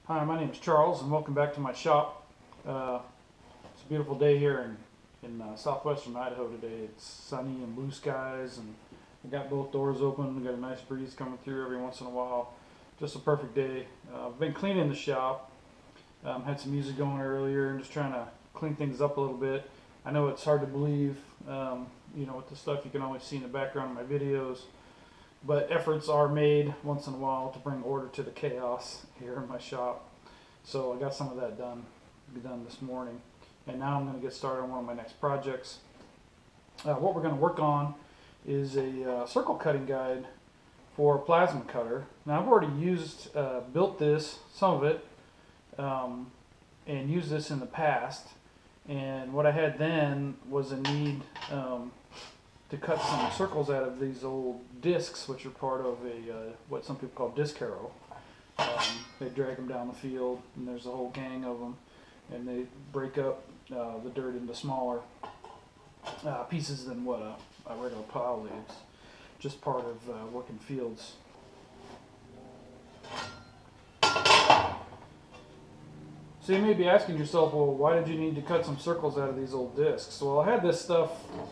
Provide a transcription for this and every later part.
Hi, my name is Charles, and welcome back to my shop. It's a beautiful day here in southwestern Idaho today. It's sunny and blue skies, and I got both doors open. We got a nice breeze coming through every once in a while. Just a perfect day. I've been cleaning the shop. Had some music going earlier, and just trying to clean things up a little bit. I know it's hard to believe, with the stuff you can always see in the background of my videos. But efforts are made once in a while to bring order to the chaos here in my shop. So I got some of that done, be done this morning. And now I'm going to get started on one of my next projects. What we're going to work on is a circle cutting guide for a plasma cutter. Now I've already built this, some of it, and used this in the past. And what I had then was a need to cut some circles out of these old discs, which are part of what some people call disc harrow. They drag them down the field, and there's a whole gang of them, and they break up the dirt into smaller pieces than what a regular plow leaves. Just part of working fields. So you may be asking yourself, well, why did you need to cut some circles out of these old discs? Well, I had this stuff,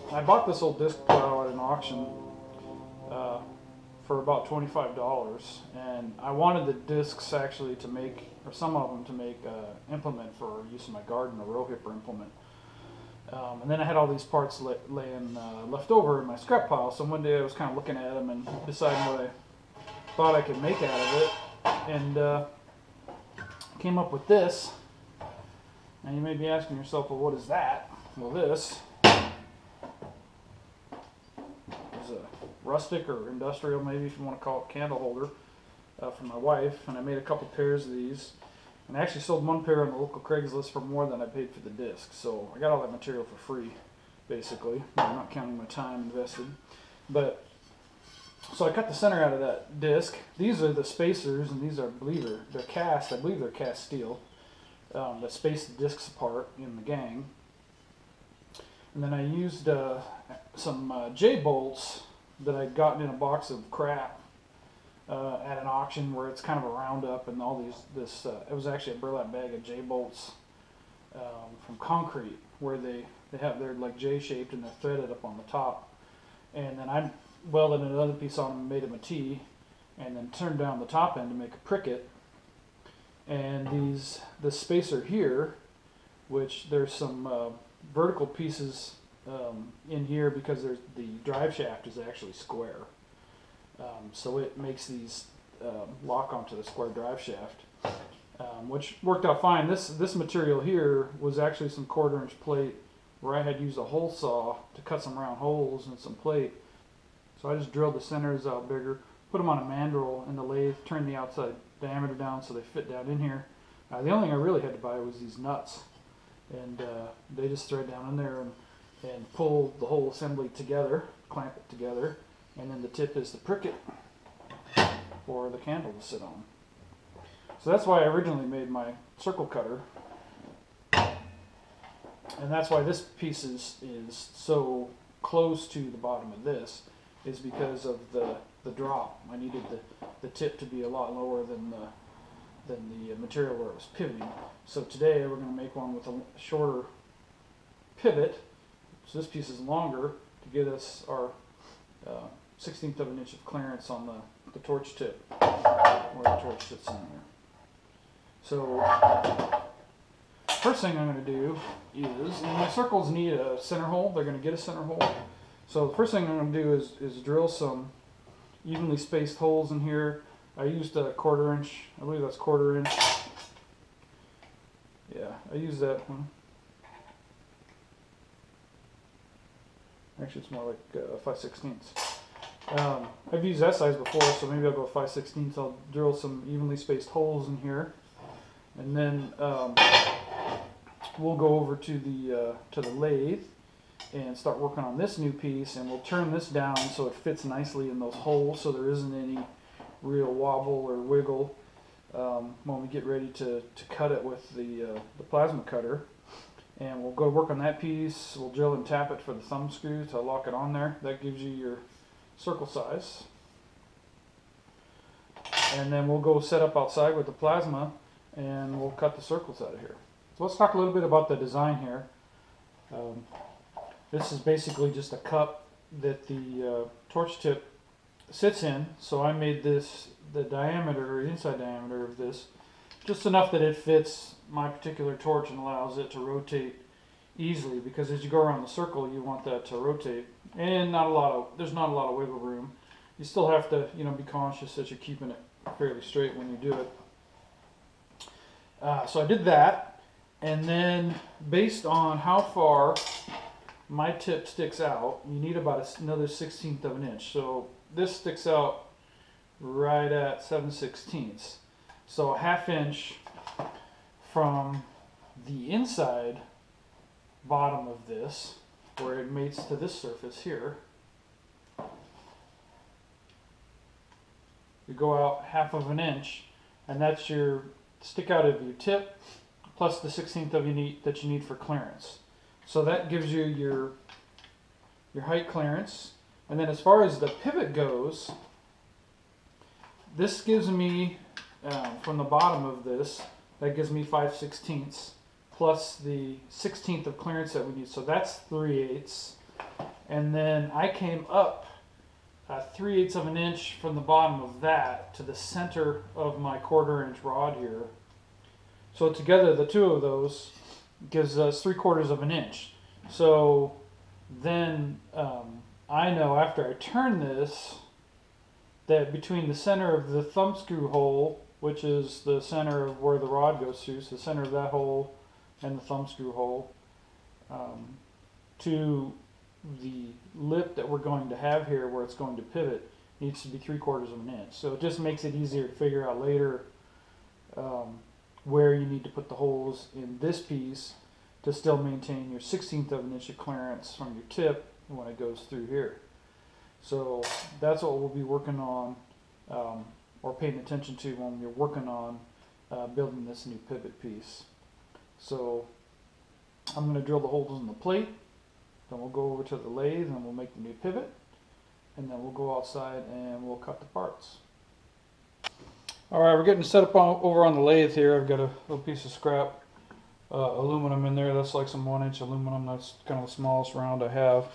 I bought this old disc plow at an auction for about $25, and I wanted the discs actually to make, or some of them to make implement for use in my garden, a row hipper implement. And then I had all these parts laying left over in my scrap pile, so one day I was kind of looking at them and deciding what I thought I could make out of it, and came up with this. Now you may be asking yourself, well, what is that? Well, this is a rustic or industrial, maybe if you want to call it, candle holder for my wife, and I made a couple pairs of these, and I actually sold one pair on the local Craigslist for more than I paid for the disc, so I got all that material for free, basically. I'm not counting my time invested. But so I cut the center out of that disc. These are the spacers, and these are, they're cast. I believe they're cast steel that space the discs apart in the gang. And then I used some J-bolts that I'd gotten in a box of crap at an auction, where it's kind of a roundup, and all it was actually a burlap bag of J-bolts from concrete, where they're like J-shaped and they're threaded up on the top. And then I welded another piece on them and made them a T, and then turned down the top end to make a pricket. And the spacer here, which there's some vertical pieces in here, because the drive shaft is actually square, so it makes these lock onto the square drive shaft, which worked out fine. This material here was actually some 1/4 inch plate, where I had used a hole saw to cut some round holes in some plate. So I just drilled the centers out bigger, put them on a mandrel in the lathe, turned the outside diameter down so they fit down in here. The only thing I really had to buy was these nuts, and they just thread down in there and pull the whole assembly together, clamp it together, and then the tip is the pricket for the candle to sit on. So that's why I originally made my circle cutter, and that's why this piece is so close to the bottom of this, is because of the drop. I needed the tip to be a lot lower than the material where it was pivoting. So today we're going to make one with a shorter pivot. So this piece is longer to get us our 1/16 of an inch of clearance on the torch tip, where the torch sits in there. So first thing I'm going to do is, and my circles need a center hole. They're going to get a center hole. So the first thing I'm going to do is drill some evenly spaced holes in here. I used a 1/4 inch, I believe that's 1/4 inch. Yeah, I used that one. Actually, it's more like 5/16. I've used that size before, so maybe I'll go 5/16. I'll drill some evenly spaced holes in here, and then we'll go over to the lathe and start working on this new piece, and we'll turn this down so it fits nicely in those holes, so there isn't any real wobble or wiggle when we get ready to cut it with the plasma cutter. And we'll go work on that piece. We'll drill and tap it for the thumb screw to lock it on there. That gives you your circle size. And then we'll go set up outside with the plasma and we'll cut the circles out of here. So let's talk a little bit about the design here. This is basically just a cup that the torch tip sits in. So I made this, the diameter, or inside diameter of this, just enough that it fits my particular torch and allows it to rotate easily, because as you go around the circle you want that to rotate, and there's not a lot of wiggle room. You still have to, be conscious that you're keeping it fairly straight when you do it. So I did that, and then based on how far my tip sticks out, you need about another 1/16 of an inch. So this sticks out right at 7/16. So a 1/2 inch from the inside bottom of this, where it mates to this surface here, you go out 1/2 of an inch, and that's your stick out of your tip plus the 1/16 that you need for clearance. So that gives you your height clearance. And then as far as the pivot goes, this gives me from the bottom of this, that gives me 5/16 plus the 1/16 of clearance that we need. So that's 3/8. And then I came up 3/8 of an inch from the bottom of that to the center of my 1/4 inch rod here. So together the two of those gives us 3/4 of an inch. So then I know after I turn this that between the center of the thumb screw hole, which is the center of where the rod goes through, so the center of that hole and the thumb screw hole, to the lip that we're going to have here where it's going to pivot, needs to be 3/4 of an inch. So it just makes it easier to figure out later where you need to put the holes in this piece to still maintain your 1/16 of an inch of clearance from your tip when it goes through here. So that's what we'll be working on, or paying attention to when you're working on building this new pivot piece. So I'm going to drill the holes in the plate, then we'll go over to the lathe and we'll make the new pivot, and then we'll go outside and we'll cut the parts. Alright, we're getting set up over on the lathe here. I've got a little piece of scrap aluminum in there. That's like some 1-inch aluminum. That's kind of the smallest round I have.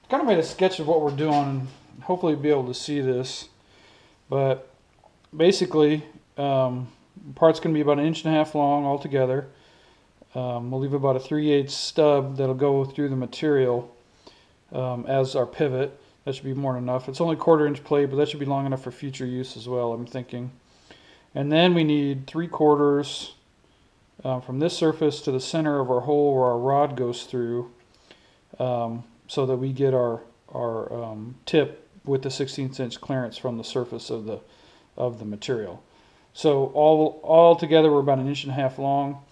Kind of made a sketch of what we're doing, and hopefully you'll be able to see this. But basically, part's going to be about 1.5 inches long altogether. We'll leave about a 3/8 stub that'll go through the material as our pivot. That should be more than enough. It's only 1/4 inch plate, but that should be long enough for future use as well, I'm thinking. And then we need 3/4 from this surface to the center of our hole where our rod goes through, so that we get our tip with the 1/16 inch clearance from the surface of the material. So all together we're about 1.5 inches long.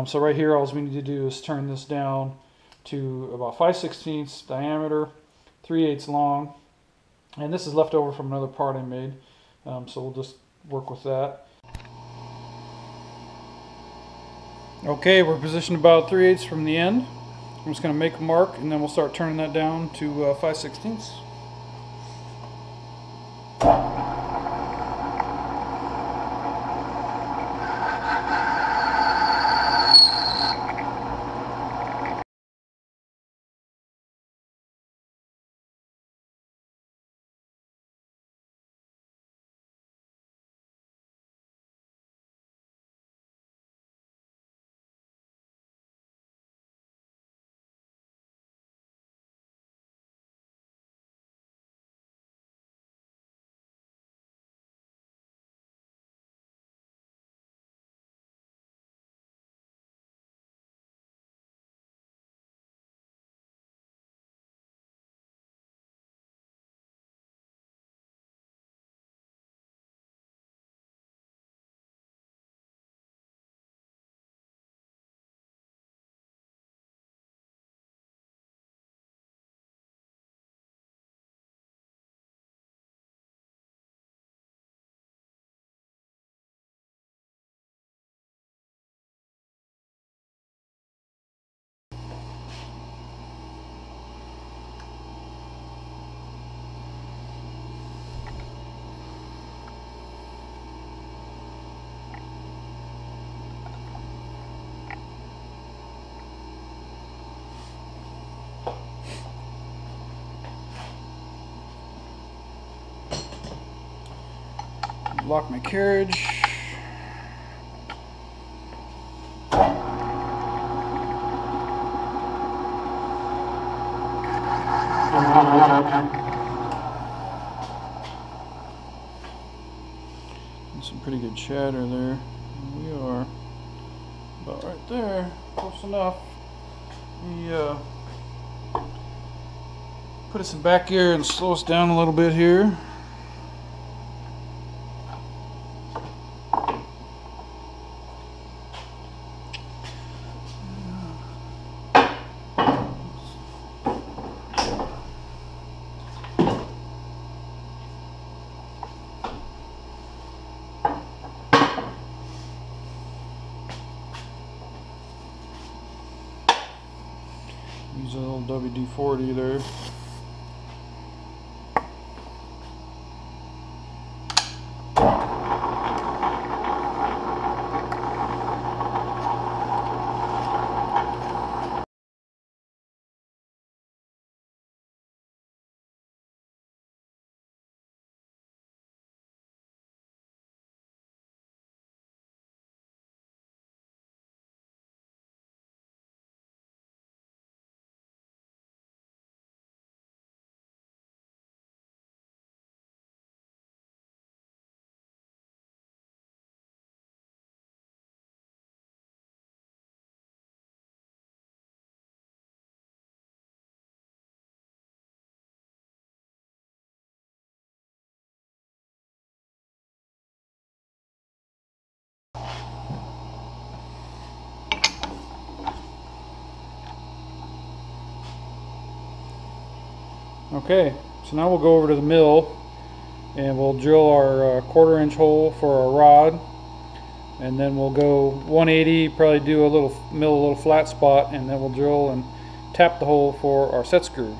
So right here, all we need to do is turn this down to about 5/16 diameter, 3/8 long, and this is left over from another part I made. So we'll just work with that. Okay, we're positioned about 3/8 from the end. I'm just going to make a mark, and then we'll start turning that down to 5/16. Lock my carriage. Some pretty good chatter there. We are about right there, close enough. We put us in back gear and slow us down a little bit here. Use a little WD-40 there. Okay, so now we'll go over to the mill and we'll drill our 1/4 inch hole for our rod, and then we'll go 180, probably do a little mill, a little flat spot, and then we'll drill and tap the hole for our set screw.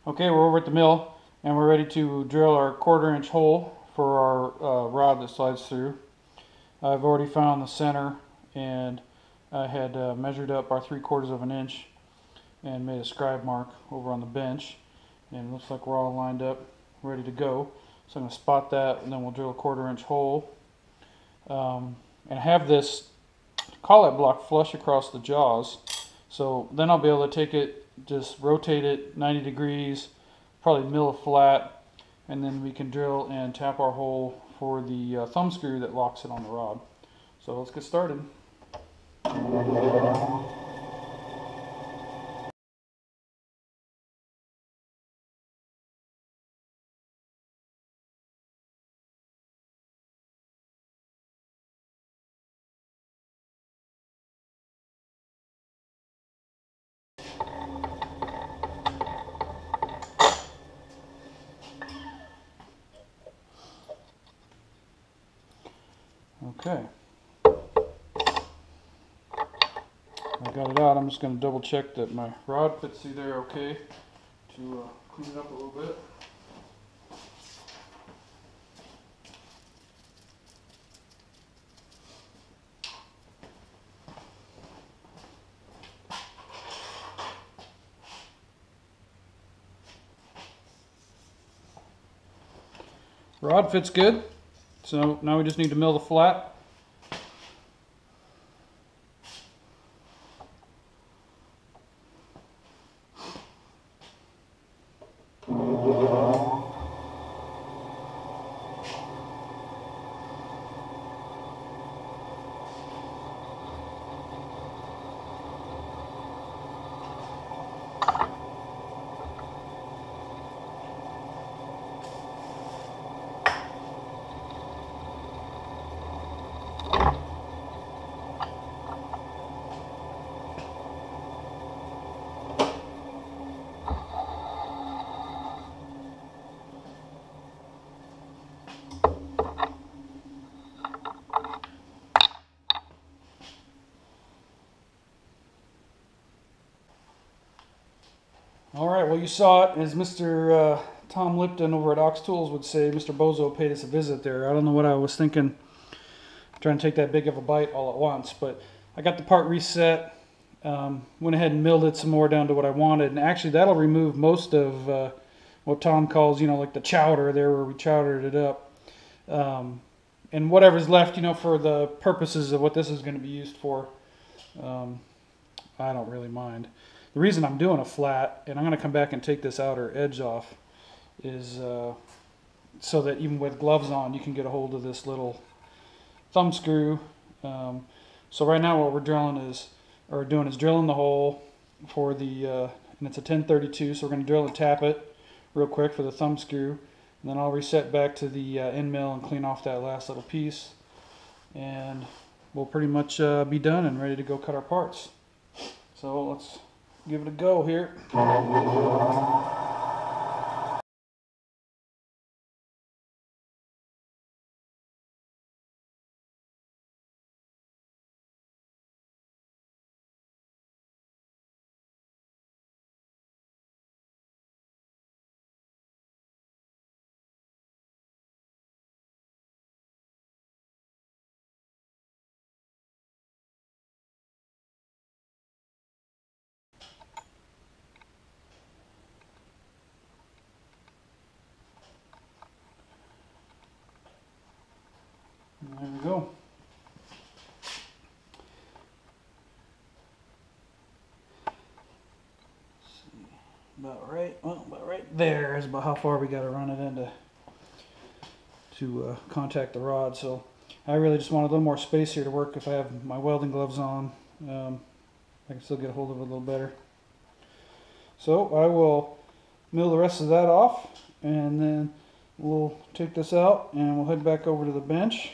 Okay, we're over at the mill and we're ready to drill our 1/4 inch hole for our rod that slides through. I've already found the center, and I had measured up our 3/4 of an inch and made a scribe mark over on the bench, and it looks like we're all lined up ready to go. So I'm going to spot that, and then we'll drill a 1/4 inch hole and have this collet block flush across the jaws. So then I'll be able to take it, just rotate it 90 degrees, probably mill it flat, and then we can drill and tap our hole for the thumb screw that locks it on the rod. So let's get started. Okay, I got it out. I'm just going to double check that my rod fits through there okay to clean it up a little bit. Rod fits good, so now we just need to mill the flat. Alright, well, you saw it. As Mr. Tom Lipton over at Ox Tools would say, Mr. Bozo paid us a visit there. I don't know what I was thinking, trying to take that big of a bite all at once, but I got the part reset, went ahead and milled it some more down to what I wanted, and actually that'll remove most of what Tom calls, like the chowder there where we chowdered it up. And whatever's left, for the purposes of what this is going to be used for, I don't really mind. The reason I'm doing a flat, and I'm going to come back and take this outer edge off, is so that even with gloves on, you can get a hold of this little thumb screw. So right now what we're doing is drilling the hole for the, and it's a 1032, so we're going to drill and tap it real quick for the thumb screw. And then I'll reset back to the end mill and clean off that last little piece. And we'll pretty much be done and ready to go cut our parts. So let's give it a go here. And there we go. About right, well, about right there is about how far we got to run it in to contact the rod. So I really just want a little more space here to work. If I have my welding gloves on, I can still get a hold of it a little better. So I will mill the rest of that off, and then we'll take this out and we'll head back over to the bench.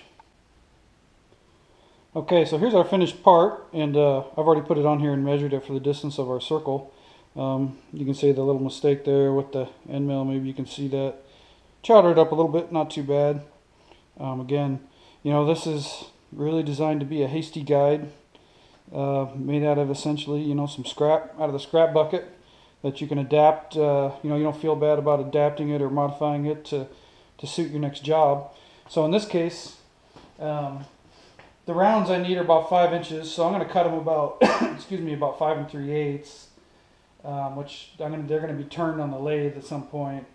Okay, so here's our finished part, and I've already put it on here and measured it for the distance of our circle. You can see the little mistake there with the end mill. Maybe you can see that. Chowdered up a little bit, not too bad. Again, this is really designed to be a hasty guide, made out of essentially, some scrap out of the scrap bucket that you can adapt. You don't feel bad about adapting it or modifying it to suit your next job. So in this case, the rounds I need are about 5 inches, so I'm going to cut them about, about 5 3/8, which they're going to be turned on the lathe at some point.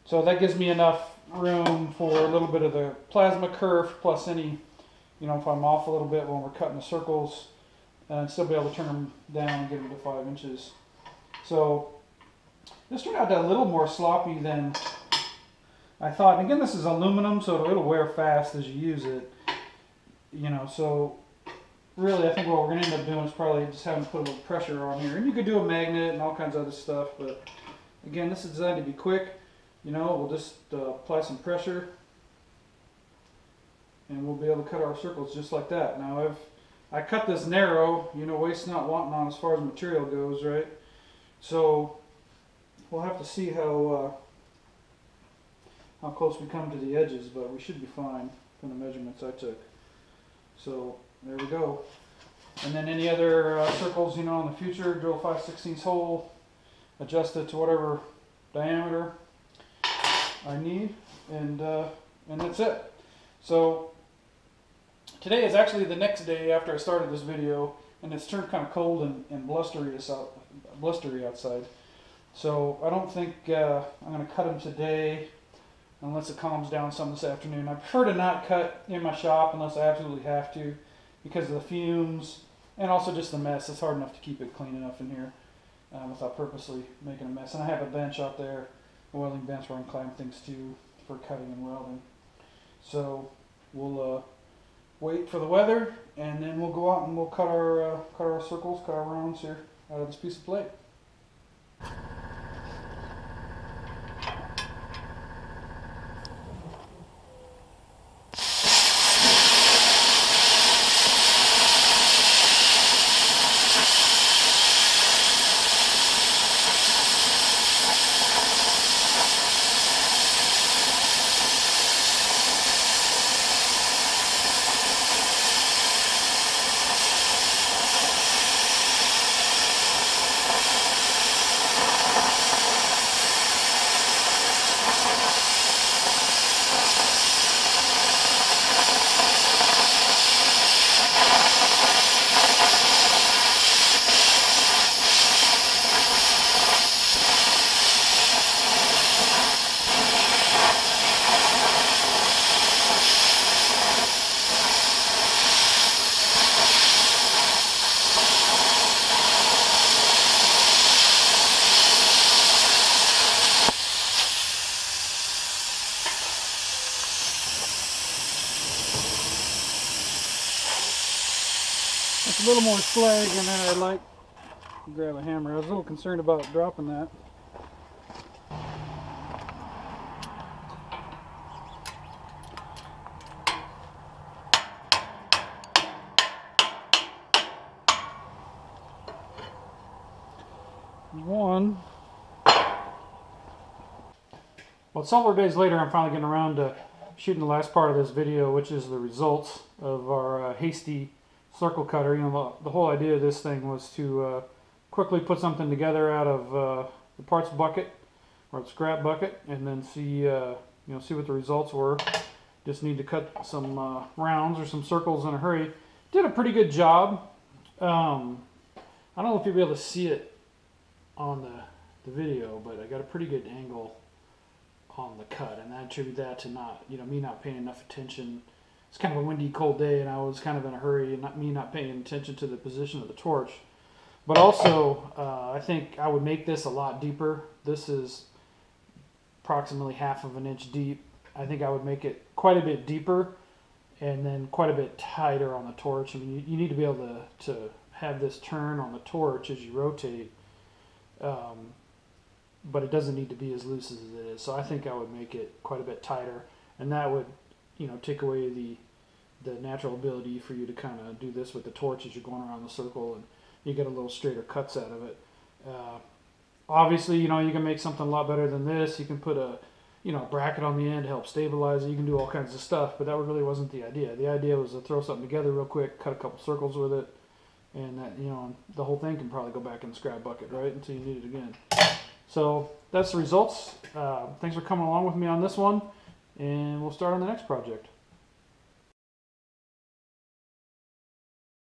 So that gives me enough room for a little bit of the plasma kerf, plus any, if I'm off a little bit when we're cutting the circles, and still be able to turn them down and get them to 5 inches. So this turned out a little more sloppy than I thought. And again, this is aluminum, so it'll wear fast as you use it. So really I think what we're going to end up doing is probably just having to put a little pressure on here. And you could do a magnet and all kinds of other stuff, but again, this is designed to be quick. We'll just apply some pressure and we'll be able to cut our circles just like that. Now I cut this narrow, waste not wanting on as far as material goes, right? So we'll have to see how close we come to the edges, but we should be fine from the measurements I took. So there we go. And then any other circles, in the future, drill 5/16 hole, adjust it to whatever diameter I need, and that's it. So today is actually the next day after I started this video, and it's turned kind of cold and blustery outside. So I don't think I'm going to cut them today unless it calms down some this afternoon. I prefer to not cut in my shop unless I absolutely have to, because of the fumes and also just the mess. It's hard enough to keep it clean enough in here without purposely making a mess. And I have a bench out there, a welding bench where I can climb things to for cutting and welding. So we'll wait for the weather, and then we'll go out and we'll cut our circles, cut our rounds here out of this piece of plate. just a little more slag, and then I'd like to grab a hammer. I was a little concerned about dropping that. One. Well, several days later, I'm finally getting around to shooting the last part of this video, which is the results of our hasty circle cutter. You know, the whole idea of this thing was to quickly put something together out of the parts bucket or the scrap bucket, and then see see what the results were. Just need to cut some rounds or some circles in a hurry. Did a pretty good job. I don't know if you'll be able to see it on the video, but I got a pretty good angle on the cut, and I attribute that to me not paying enough attention. It's kind of a windy, cold day, and I was kind of in a hurry, and not paying attention to the position of the torch. But also, I think I would make this a lot deeper. This is approximately 1/2 of an inch deep. I think I would make it quite a bit deeper, and then quite a bit tighter on the torch. I mean, you need to be able to have this turn on the torch as you rotate. But it doesn't need to be as loose as it is. So I think I would make it quite a bit tighter, and that would, take away the natural ability for you to kind of do this with the torch as you're going around the circle, and you get a little straighter cuts out of it. Obviously, you can make something a lot better than this. You can put a bracket on the end to help stabilize it. You can do all kinds of stuff, but that really wasn't the idea. The idea was to throw something together real quick, cut a couple circles with it, and that, the whole thing can probably go back in the scrap bucket, right, until you need it again. So that's the results. Thanks for coming along with me on this one, and we'll start on the next project.